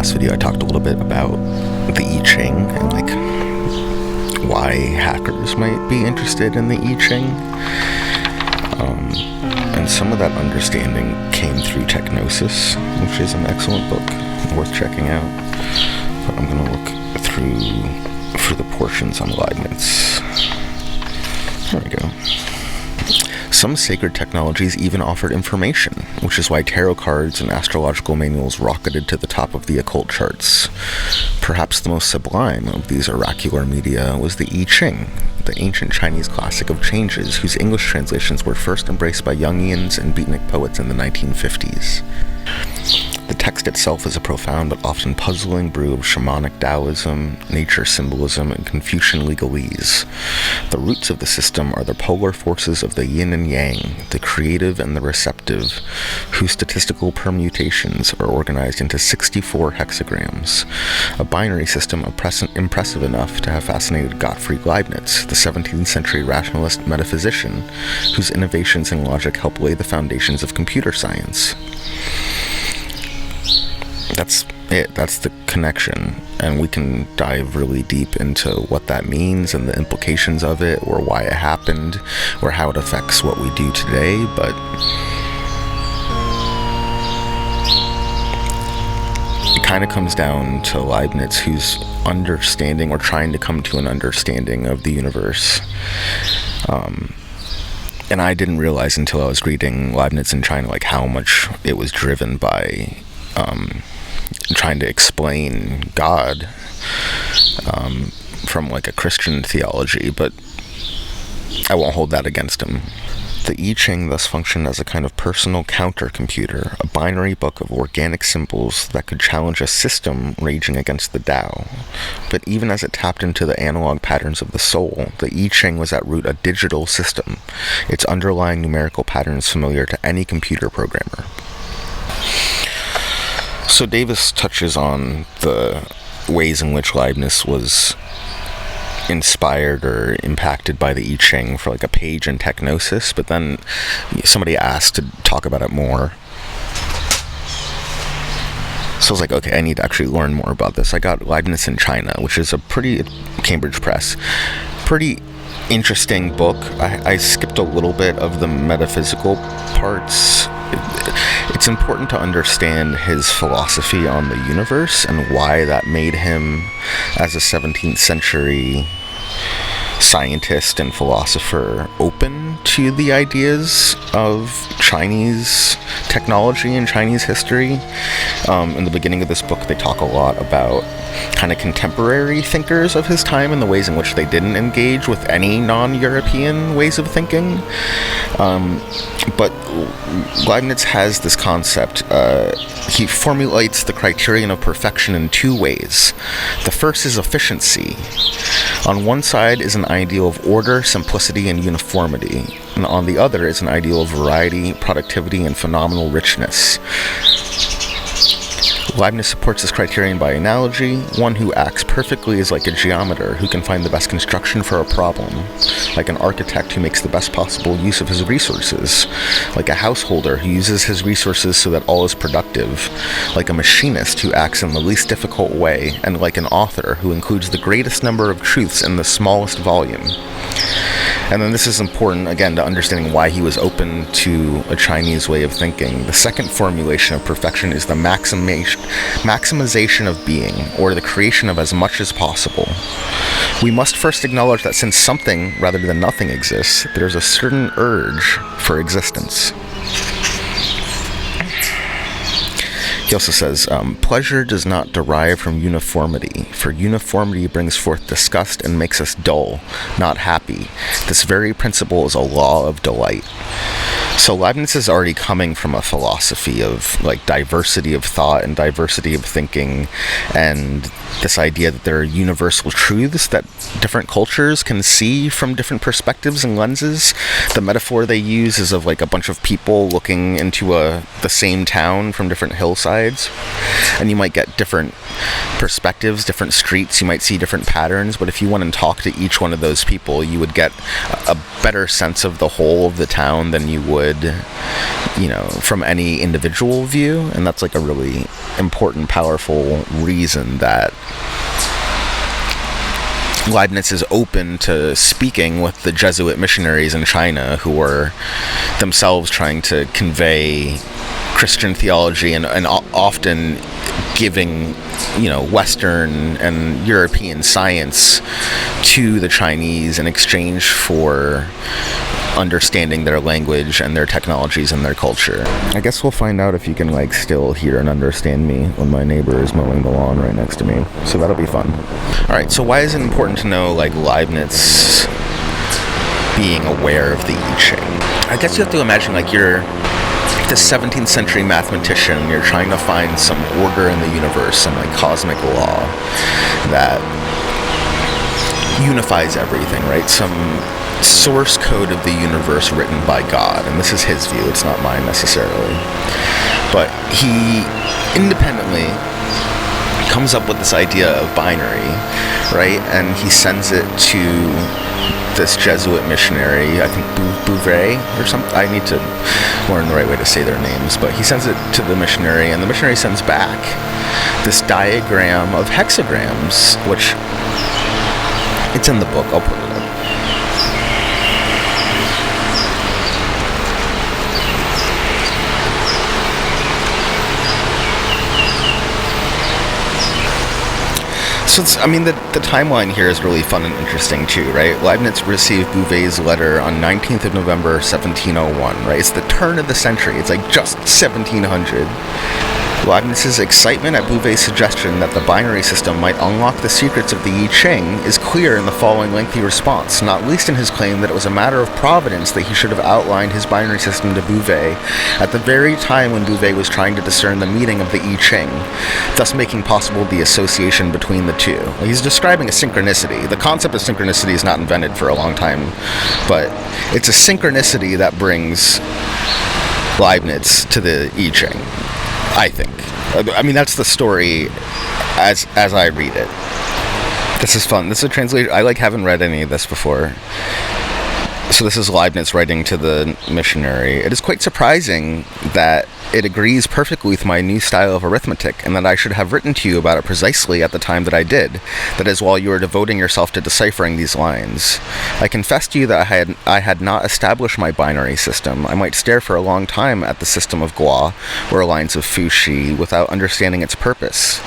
last video I talked a little bit about the I Ching and like why hackers might be interested in the I Ching. And some of that understanding came through Technosis, which is an excellent book worth checking out. But I'm going to look through for the portions on Leibniz. There we go. Some sacred technologies even offered information, which is why tarot cards and astrological manuals rocketed to the top of the occult charts. Perhaps the most sublime of these oracular media was the I Ching, the ancient Chinese classic of changes whose English translations were first embraced by Jungians and beatnik poets in the 1950s. The text itself is a profound but often puzzling brew of shamanic Taoism, nature symbolism, and Confucian legalese. The roots of the system are the polar forces of the yin and yang, the creative and the receptive, whose statistical permutations are organized into 64 hexagrams, a binary system impressive enough to have fascinated Gottfried Leibniz, the 17th century rationalist metaphysician, whose innovations in logic helped lay the foundations of computer science. That's it. That's the connection. And we can dive really deep into what that means and the implications of it, or why it happened, or how it affects what we do today. But it kind of comes down to Leibniz, who's understanding or trying to come to an understanding of the universe. And I didn't realize until I was reading Leibniz in China, like how much it was driven by trying to explain God from like a Christian theology, but I won't hold that against him. The I Ching thus functioned as a kind of personal counter-computer, a binary book of organic symbols that could challenge a system raging against the Tao. But even as it tapped into the analog patterns of the soul, the I Ching was at root a digital system, its underlying numerical patterns familiar to any computer programmer. So Davis touches on the ways in which Leibniz was inspired or impacted by the I Ching for like a page in Technosis, but then somebody asked to talk about it more. So I was like, okay, I need to actually learn more about this. I got Leibniz in China, which is a Cambridge Press, pretty interesting book. I skipped a little bit of the metaphysical parts. It's important to understand his philosophy on the universe and why that made him, as a 17th century scientist and philosopher, open to the ideas of Chinese technology and Chinese history. In the beginning of this book, they talk a lot about kind of contemporary thinkers of his time and the ways in which they didn't engage with any non-European ways of thinking. But Leibniz has this concept. He formulates the criterion of perfection in two ways. The first is efficiency. On one side is an ideal of order, simplicity, and uniformity, and on the other is an ideal of variety, productivity, and phenomenal richness. Leibniz supports this criterion by analogy. One who acts perfectly is like a geometer who can find the best construction for a problem, like an architect who makes the best possible use of his resources, like a householder who uses his resources so that all is productive, like a machinist who acts in the least difficult way, and like an author who includes the greatest number of truths in the smallest volume. And then this is important, again, to understanding why he was open to a Chinese way of thinking. The second formulation of perfection is the maximization of being, or the creation of as much as possible. We must first acknowledge that since something, rather than nothing, exists, there's a certain urge for existence. He also says, pleasure does not derive from uniformity, for uniformity brings forth disgust and makes us dull, not happy. This very principle is a law of delight. So Leibniz is already coming from a philosophy of like diversity of thought and diversity of thinking, and this idea that there are universal truths that different cultures can see from different perspectives and lenses. The metaphor they use is of like a bunch of people looking into the same town from different hillsides, and you might get different perspectives, different streets, you might see different patterns, but if you went and talked to each one of those people, you would get a better sense of the whole of the town than you would would, from any individual view. And that's like a really important, powerful reason that Leibniz is open to speaking with the Jesuit missionaries in China, who were themselves trying to convey Christian theology and often giving, Western and European science to the Chinese in exchange for understanding their language and their technologies and their culture. I guess we'll find out if you can still hear and understand me when my neighbor is mowing the lawn right next to me. So that'll be fun. All right, so why is it important to know Leibniz being aware of the I Ching? I guess you have to imagine you're the 17th century mathematician, you're trying to find some order in the universe, some cosmic law that unifies everything, right? Some source code of the universe written by God, and this is his view, it's not mine necessarily. But he independently comes up with this idea of binary, right? And he sends it to this Jesuit missionary, I think Bouvet or something. I need to learn the right way to say their names, but he sends it to the missionary, and the missionary sends back this diagram of hexagrams, which it's in the book. I'll put it up. So the timeline here is really fun and interesting too, right? Leibniz received Bouvet's letter on 19th of November, 1701, right? It's the turn of the century. It's just 1700. Leibniz's excitement at Bouvet's suggestion that the binary system might unlock the secrets of the I Ching is clear in the following lengthy response, not least in his claim that it was a matter of providence that he should have outlined his binary system to Bouvet at the very time when Bouvet was trying to discern the meaning of the I Ching, thus making possible the association between the two. He's describing a synchronicity. The concept of synchronicity is not invented for a long time, but it's a synchronicity that brings Leibniz to the I Ching, I think. That's the story as I read it. This is fun. This is a translation. I haven't read any of this before. So this is Leibniz writing to the missionary. It is quite surprising that it agrees perfectly with my new style of arithmetic, and that I should have written to you about it precisely at the time that I did. That is, while you were devoting yourself to deciphering these lines. I confess to you that I had not established my binary system. I might stare for a long time at the system of Gua, or lines of Fuxi, without understanding its purpose.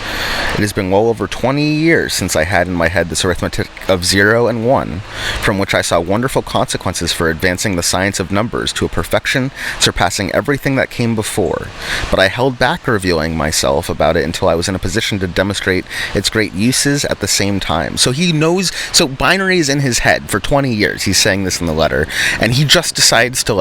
It has been well over 20 years since I had in my head this arithmetic of 0 and 1, from which I saw wonderful consequences for advancing the science of numbers to a perfection surpassing everything that came before. But I held back revealing myself about it until I was in a position to demonstrate its great uses at the same time. So he knows, so binary is in his head for 20 years. He's saying this in the letter, and he just decides to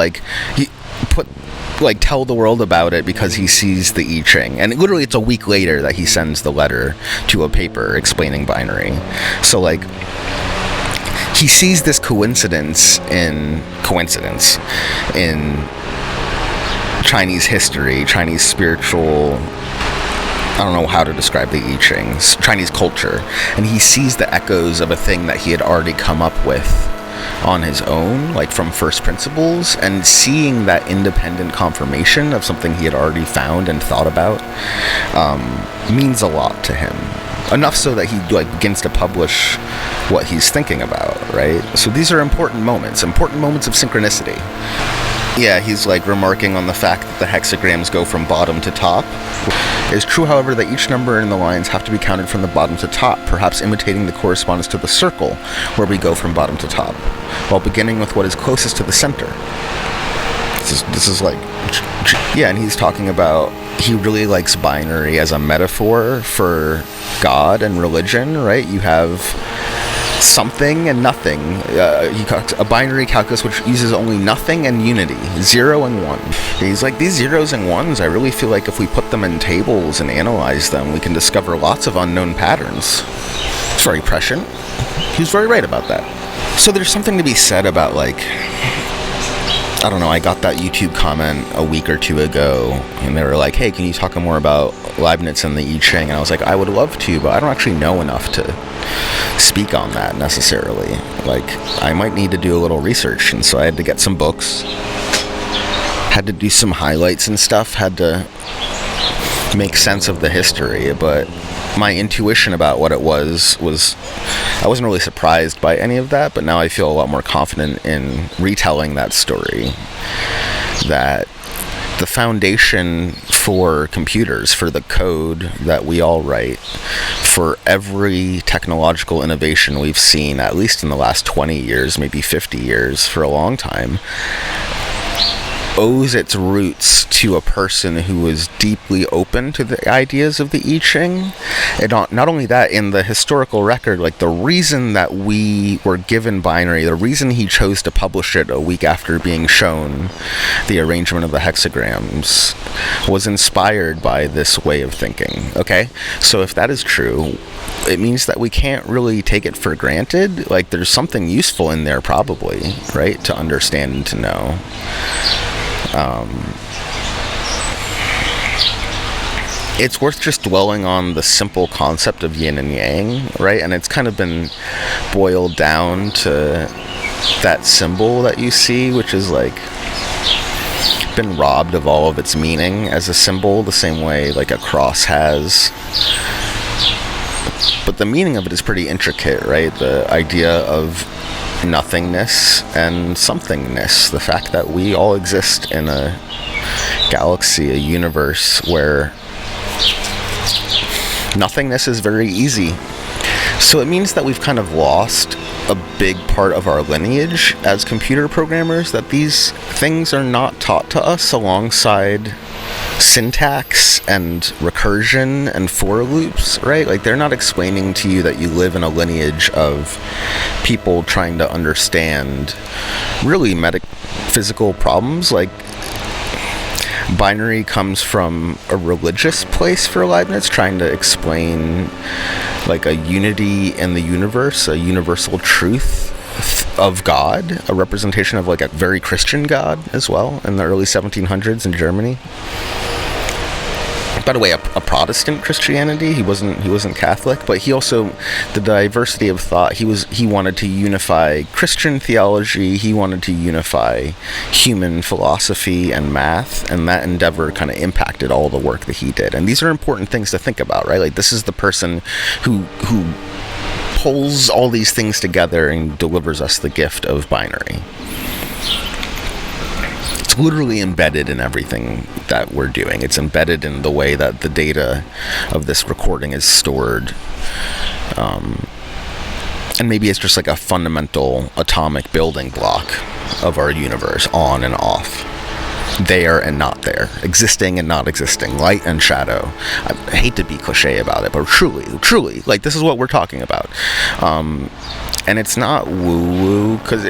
tell the world about it because he sees the I Ching. And literally it's a week later that he sends the letter to a paper explaining binary. So he sees this coincidence in Chinese history, Chinese spiritual, I don't know how to describe the I Ching, Chinese culture, and he sees the echoes of a thing that he had already come up with on his own, from first principles, and seeing that independent confirmation of something he had already found and thought about means a lot to him. Enough so that he begins to publish what he's thinking about, right? So these are important moments of synchronicity. Yeah, he's remarking on the fact that the hexagrams go from bottom to top. It is true, however, that each number in the lines have to be counted from the bottom to top, perhaps imitating the correspondence to the circle, where we go from bottom to top, while beginning with what is closest to the center. This is and he's talking about, he really likes binary as a metaphor for God and religion, right? You have something and nothing. A binary calculus which uses only nothing and unity, 0 and 1. He's these zeros and ones, I really feel if we put them in tables and analyze them, we can discover lots of unknown patterns. It's very prescient. He was very right about that. So there's something to be said about I don't know, I got that YouTube comment a week or two ago, and they were like, hey, can you talk more about Leibniz and the I Ching? And I was like, I would love to, but I don't actually know enough to speak on that necessarily. I might need to do a little research, and so I had to get some books. had to do some highlights and stuff, had to make sense of the history, but my intuition about what it was I wasn't really surprised by any of that, but now I feel a lot more confident in retelling that story, that the foundation for computers, for the code that we all write, for every technological innovation we've seen, at least in the last 20 years, maybe 50 years, for a long time, owes its roots to a person who was deeply open to the ideas of the I Ching. And not only that, in the historical record, like the reason that we were given binary, the reason he chose to publish it a week after being shown the arrangement of the hexagrams, was inspired by this way of thinking. Okay, so if that is true, it means that we can't really take it for granted. Like, there's something useful in there probably, right, to understand and to know. It's worth just dwelling on the simple concept of yin and yang, right? And it's kind of been boiled down to that symbol that you see, which is like been robbed of all of its meaning as a symbol, the same way like a cross has. But the meaning of it is pretty intricate, right? The idea of nothingness and somethingness, the fact that we all exist in a galaxy, a universe where nothingness is very easy. So it means that we've kind of lost a big part of our lineage as computer programmers, that these things are not taught to us alongside syntax and recursion and for loops, right? Like, they're not explaining to you that you live in a lineage of people trying to understand really metaphysical problems. Like, binary comes from a religious place for Leibniz, trying to explain like a unity in the universe, a universal truth of God, a representation of like a very Christian God as well in the early 1700s in Germany. By the way, a Protestant Christianity. He wasn't Catholic, but he also, the diversity of thought, he wanted to unify Christian theology, he wanted to unify human philosophy and math, and that endeavor kind of impacted all the work that he did. And these are important things to think about, right? Like, this is the person who pulls all these things together and delivers us the gift of binary. It's literally embedded in everything that we're doing. It's embedded in the way that the data of this recording is stored. And maybe it's just like a fundamental atomic building block of our universe, on and off, there and not there, existing and not existing, light and shadow. I hate to be cliche about it, but truly, like, this is what we're talking about. And it's not woo-woo, because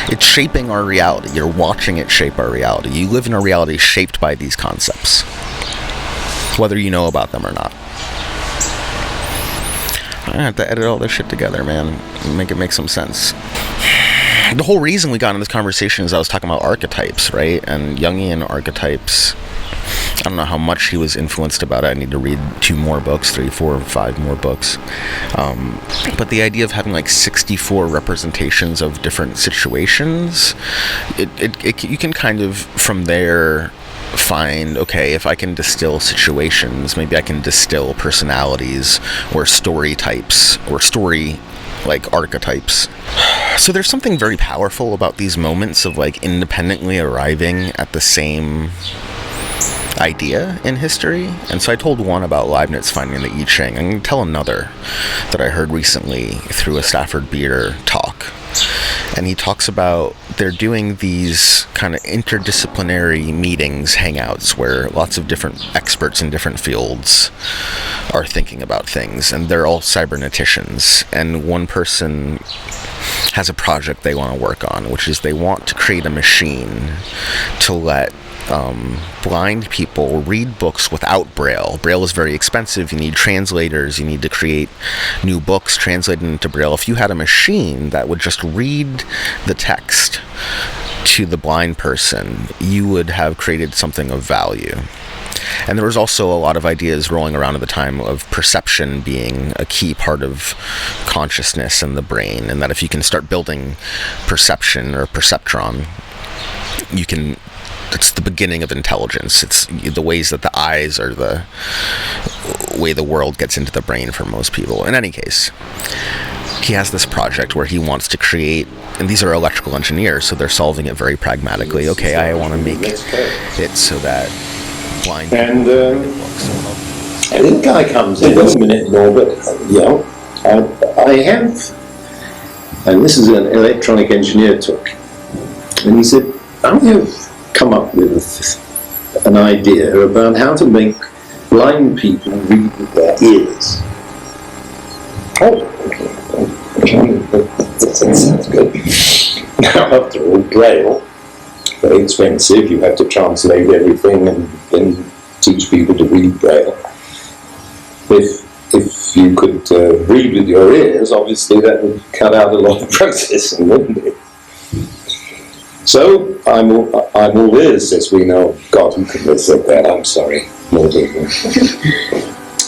it's shaping our reality. You're watching it shape our reality. You live in a reality shaped by these concepts, whether you know about them or not. I have to edit all this shit together, man, and make it make some sense. The whole reason we got into this conversation is I was talking about archetypes, right? And Jungian archetypes. I don't know how much he was influenced about it. I need to read 2 more books, 3, 4, 5 more books. But the idea of having like 64 representations of different situations, you can kind of from there find, okay, if I can distill situations, maybe I can distill personalities or story types or story like archetypes. So there's something very powerful about these moments of like independently arriving at the same idea in history. And so I told one about Leibniz finding the I Ching. I'm going to tell another that I heard recently through a Stafford Beer talk. And he talks about they're doing these kind of interdisciplinary meetings, hangouts, where lots of different experts in different fields are thinking about things, and they're all cyberneticians. And one person has a project they want to work on, which is they want to create a machine to let blind people read books without Braille. Braille is very expensive. You need translators. You need to create new books translated into Braille. If you had a machine that would just read the text to the blind person, you would have created something of value. And there was also a lot of ideas rolling around at the time of perception being a key part of consciousness and the brain, and that if you can start building perception or perceptron, it's the beginning of intelligence. It's the ways that the eyes are the way the world gets into the brain for most people. In any case, he has this project where he wants to create, and these are electrical engineers, so they're solving it very pragmatically. Okay, I want to make it so that blind and the guy comes in, wait a minute, Norbert, I have, and this is an electronic engineer talk, and he said, I have come up with an idea about how to make blind people read with their ears. Oh, okay, that sounds good. Now, after all, Braille, very expensive, you have to translate everything and then teach people to read Braille. If you could read with your ears, obviously that would cut out a lot of processing, wouldn't it? So, I'm all ears, as we know. God, who could have said that? I'm sorry.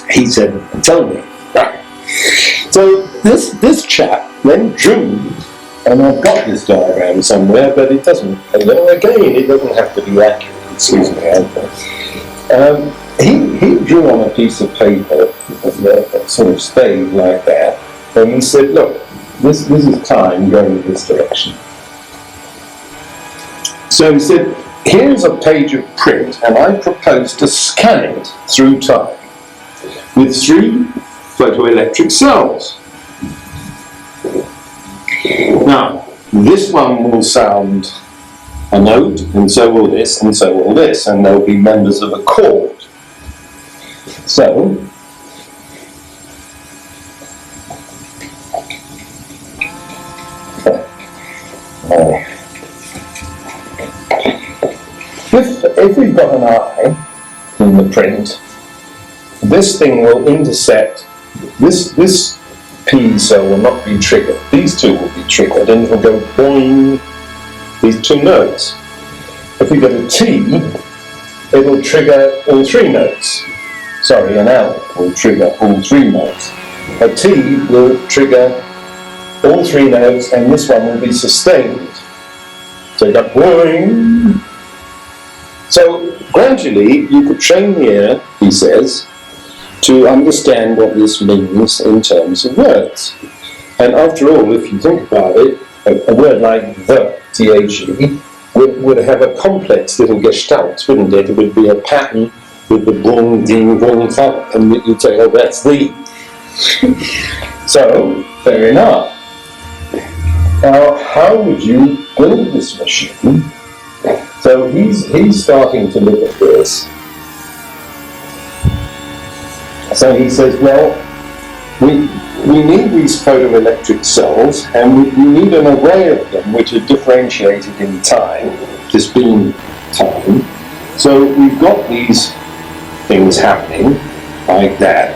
He said, tell me. Right. So, this chap then drew, and I've got this diagram somewhere, but it doesn't, it doesn't have to be accurate, excuse me. He drew on a piece of paper, that sort of stayed like that, and he said, look, this is time going in this direction. So he said, here's a page of print, and I propose to scan it through time with 3 photoelectric cells. Now, this one will sound a note, and so will this, and so will this, and they'll be members of a chord. So, if we've got an eye in the print, this thing will intercept, this P cell will not be triggered. These 2 will be triggered, and it will go boing, these 2 notes. If we get a T, it will trigger all 3 notes. Sorry, an L will trigger all 3 notes. A T will trigger all 3 notes, and this one will be sustained. So you got boing. So gradually you could train the ear, he says, to understand what this means in terms of words. And after all, if you think about it, a word like the, T-H-E, would have a complex little gestalt, wouldn't it? It would be a pattern with the boom, ding, boom, thump, and you'd say, oh, that's the. So, fair enough. Now, how would you build this machine? So he's starting to look at this. So he says, well, we need these photoelectric cells, and we need an array of them which are differentiated in time, this being time. So we've got these things happening like that,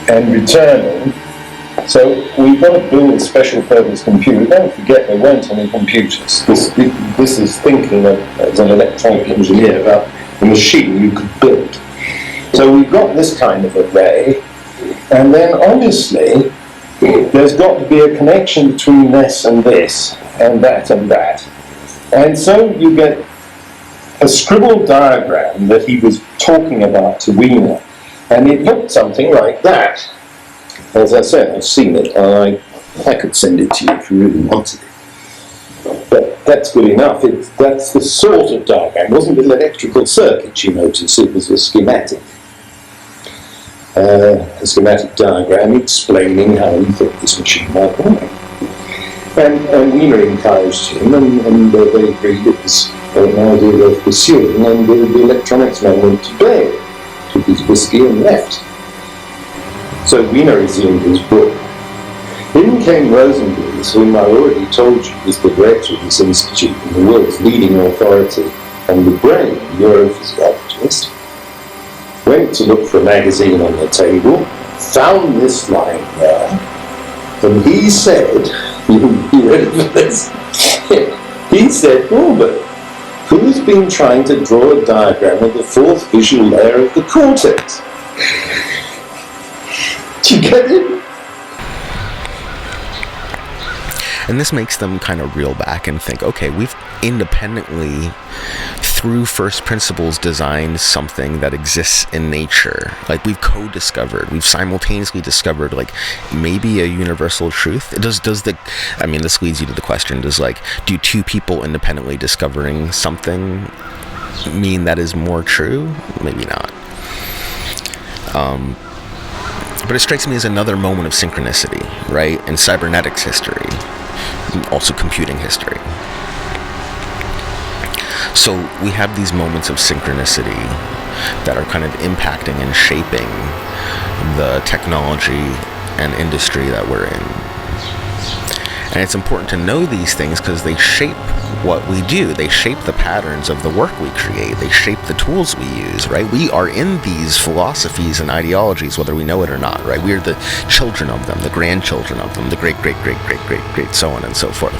and returning. So we've got to build a special purpose computer. Don't forget there weren't any computers. This is thinking as an electronic engineer about a machine you could build. So we've got this kind of array, and then obviously there's got to be a connection between this and this, and that and that. And so you get a scribbled diagram that he was talking about to Wiener, and it looked something like that. As I said, I've seen it, and I could send it to you if you really wanted it. But that's good enough. That's the sort of diagram. It wasn't an electrical circuit, you notice. It was a schematic. A schematic diagram explaining how he thought this machine might work. And Wiener encouraged him, and they agreed it was an idea worth pursuing, and the electronics man went to bed, took his whiskey and left. So Wiener resumed his book. In came Rosenbluth, whom I already told you is the director of this institute and the world's leading authority on the brain, neurophysiologist. Went to look for a magazine on the table, found this line there, and he said, you ready for this? He said, Robert, Who's been trying to draw a diagram of the fourth visual layer of the cortex? Do you get it? And this makes them kind of reel back and think, okay, we've independently, through first principles, designed something that exists in nature. Like, we've co-discovered, we've simultaneously discovered, like, maybe a universal truth. This leads you to the question, do two people independently discovering something mean that is more true? Maybe not. But it strikes me as another moment of synchronicity, right? In cybernetics history, also computing history. So we have these moments of synchronicity that are kind of impacting and shaping the technology and industry that we're in. And it's important to know these things because they shape what we do. They shape the patterns of the work we create. They shape the tools we use, right? We are in these philosophies and ideologies, whether we know it or not, right? We are the children of them, the grandchildren of them, the great, so on and so forth.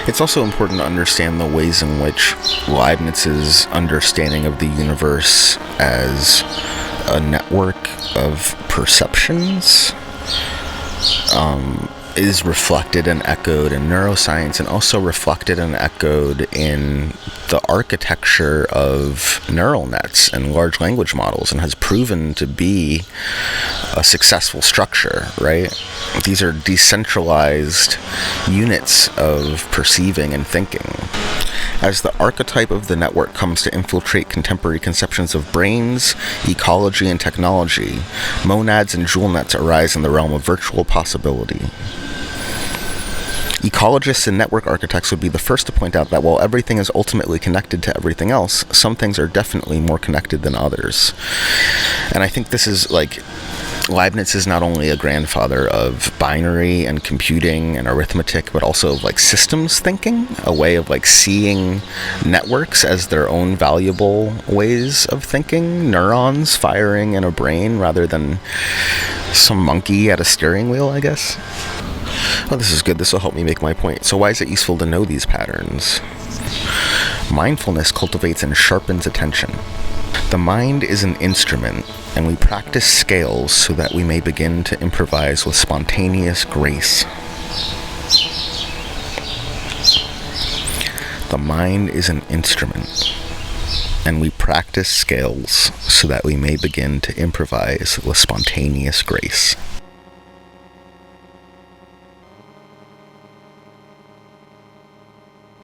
It's also important to understand the ways in which Leibniz's understanding of the universe as a network of perceptions is reflected and echoed in neuroscience, and also reflected and echoed in the architecture of neural nets and large language models, and has proven to be a successful structure, right? These are decentralized units of perceiving and thinking. As the archetype of the network comes to infiltrate contemporary conceptions of brains, ecology, and technology, monads and jewel nets arise in the realm of virtual possibility. Ecologists and network architects would be the first to point out that while everything is ultimately connected to everything else, some things are definitely more connected than others. And I think this is Leibniz is not only a grandfather of binary and computing and arithmetic, but also of systems thinking, a way of seeing networks as their own valuable ways of thinking, neurons firing in a brain rather than some monkey at a steering wheel, I guess. Oh, this is good. This will help me make my point. So why is it useful to know these patterns? Mindfulness cultivates and sharpens attention. The mind is an instrument, and we practice scales so that we may begin to improvise with spontaneous grace. The mind is an instrument, and we practice scales so that we may begin to improvise with spontaneous grace.